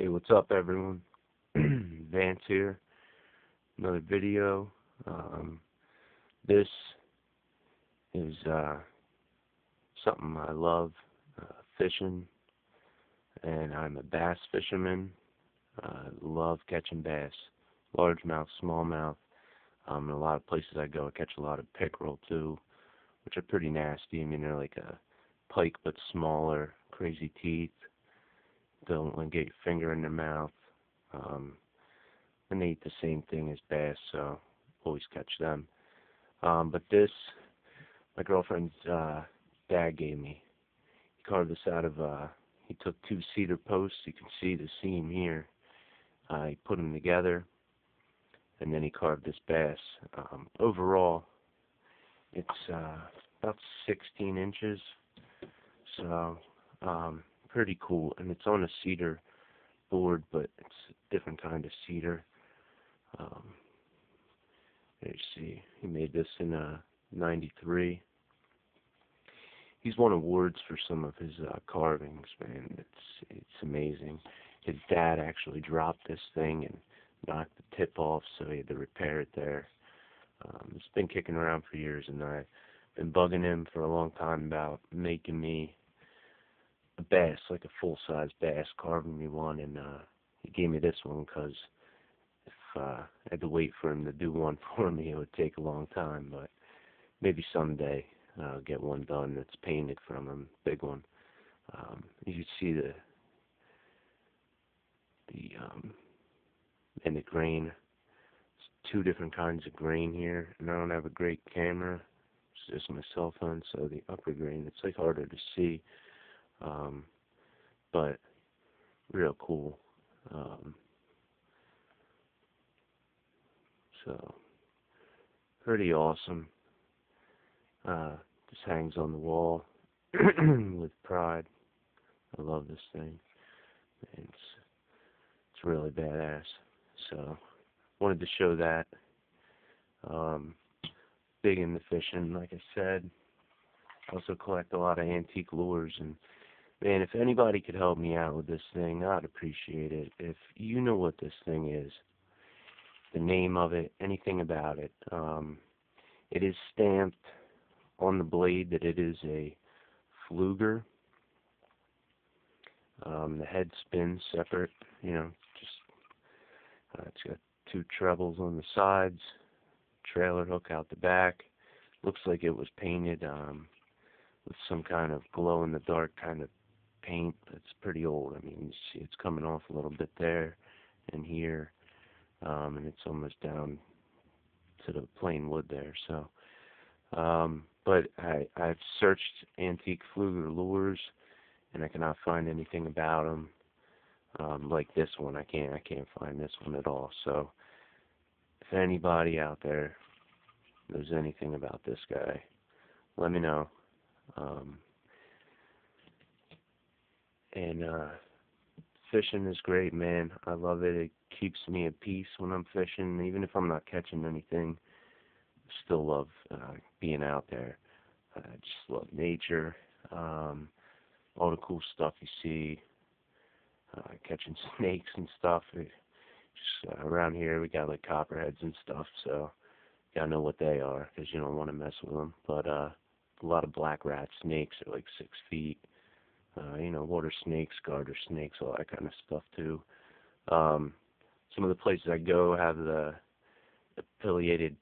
Hey, what's up, everyone? Vance here. Another video. This is something I love, fishing, and I'm a bass fisherman. Love catching bass, largemouth, smallmouth. In a lot of places I go, I catch a lot of pickerel too, which are pretty nasty. I mean, they're like a pike but smaller, crazy teeth. Don't want to get your finger in their mouth. Um, and they eat the same thing as bass, so always catch them. But this, my girlfriend's dad gave me. He carved this out of, he took two cedar posts. You can see the seam here. He put them together, and then he carved this bass. Overall, it's about 16 inches, so pretty cool. And it's on a cedar board, but it's a different kind of cedar. Um, there you see, he made this in '93. He's won awards for some of his carvings, man. It's amazing. His dad actually dropped this thing and knocked the tip off, so he had to repair it there. It's been kicking around for years, and I've been bugging him for a long time about making me a bass, like a full-size bass, carving me one, and he gave me this one because if I had to wait for him to do one for me, it would take a long time, but maybe someday I'll get one done that's painted from him, big one. You can see the and the grain. It's two different kinds of grain here, and I don't have a great camera. It's just my cell phone, so the upper grain, it's like harder to see, but real cool. So pretty awesome. Just hangs on the wall with pride. I love this thing. It's really badass. So wanted to show that. Big into fishing, like I said. I also collect a lot of antique lures, and man, if anybody could help me out with this thing, I'd appreciate it. If you know what this thing is, the name of it, anything about it, it is stamped on the blade that it is a Pflueger. The head spins separate, just it's got two trebles on the sides, trailer hook out the back. Looks like it was painted with some kind of glow-in-the-dark kind of paint. It's pretty old. I mean, you see it's coming off a little bit there and here, and it's almost down to the plain wood there. So, but I've searched antique Pflueger lures, and I cannot find anything about them. Like this one, I can't find this one at all. So, if anybody out there knows anything about this guy, let me know. And fishing is great, man. I love it. It keeps me at peace when I'm fishing, even if I'm not catching anything. I still love being out there. I just love nature, all the cool stuff you see, catching snakes and stuff. Just around here, we got like copperheads and stuff, so you gotta know what they are because you don't want to mess with them. But a lot of black rat snakes are like 6 feet. Water snakes, garter snakes, all that kind of stuff too. Some of the places I go have the affiliated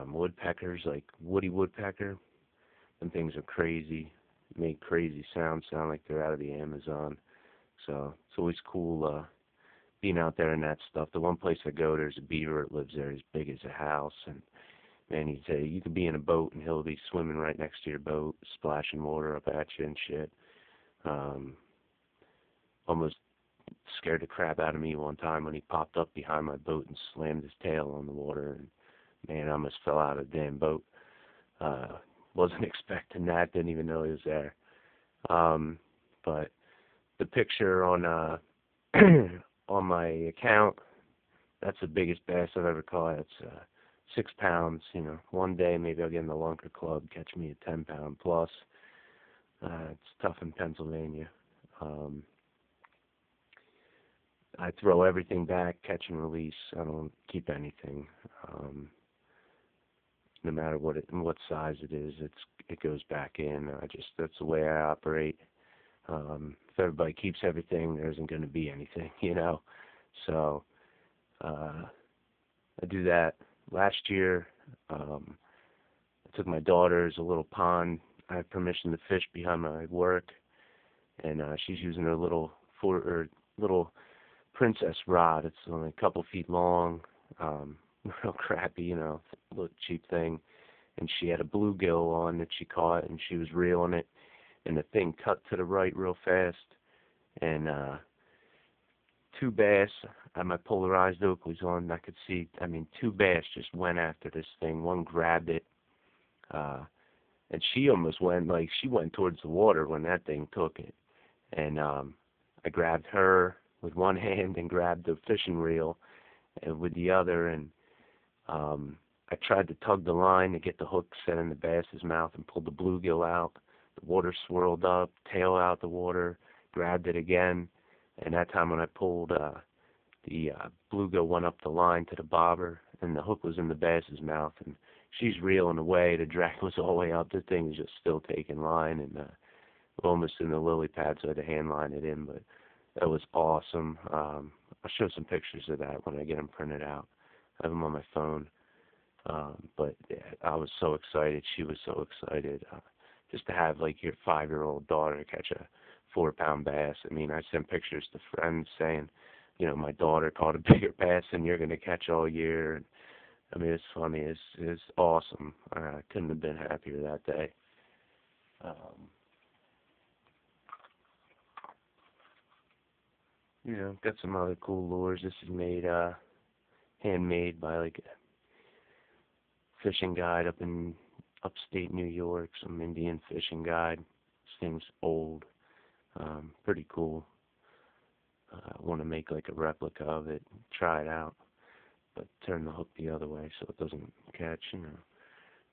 woodpeckers, like woody woodpecker. Them things are crazy, make crazy sound like they're out of the Amazon. So it's always cool being out there and that stuff. The one place I go, there's a beaver that lives there as big as a house, and man, he'd say you could be in a boat and he'll be swimming right next to your boat, splashing water up at you and shit. Almost scared the crap out of me one time when he popped up behind my boat and slammed his tail on the water, and man, I almost fell out of the damn boat. Wasn't expecting that, didn't even know he was there. But the picture on on my account, that's the biggest bass I've ever caught. It's 6 pounds. One day maybe I'll get in the Lunker Club, catch me a 10-pound plus. It's tough in Pennsylvania. I throw everything back, catch and release. I don't keep anything. No matter what size it is, it goes back in. That's the way I operate. If everybody keeps everything, there isn't going to be anything, you know. So I do that. Last year, I took my daughter to a little pond. I have permission to fish behind my work, and she's using her little princess rod. It's only a couple feet long, real crappy, you know, little cheap thing. And she had a bluegill on that she caught, and she was reeling it, and the thing cut to the right real fast, and two bass. I had my polarized Oakleys on. I could see, I mean, two bass just went after this thing. One grabbed it, and she almost she went towards the water when that thing took it. And I grabbed her with one hand and grabbed the fishing reel with the other, and I tried to tug the line to get the hook set in the bass's mouth and pulled the bluegill out. The water swirled up, tail out the water, grabbed it again, and that time when I pulled, the bluegill went up the line to the bobber, and the hook was in the bass's mouth, and she's reeling away. The drag was all the way up. The thing was just still taking line, and almost in the lily pad, so I had to hand line it in, but that was awesome. I'll show some pictures of that when I get them printed out. I have them on my phone. But yeah, I was so excited. She was so excited. Just to have like your 5-year-old daughter catch a 4-pound bass. I mean, I sent pictures to friends saying, you know, my daughter caught a bigger bass than you're going to catch all year. And, I mean, it's funny. It's awesome. I couldn't have been happier that day. You know, got some other cool lures. This is made, handmade by like a fishing guide up in upstate New York, some Indian fishing guide. This thing's old, pretty cool. I want to make like a replica of it, try it out, but turn the hook the other way so it doesn't catch, you know.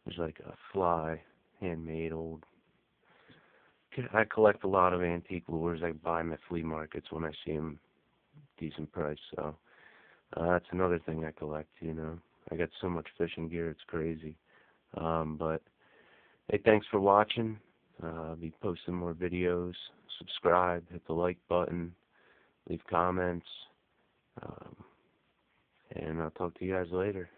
There's like a fly, handmade old. I collect a lot of antique lures. I buy them at flea markets when I see them decent price, so that's another thing I collect, you know. I got so much fishing gear, it's crazy. But hey, thanks for watching. I'll be posting more videos. Subscribe, hit the like button, leave comments, and I'll talk to you guys later.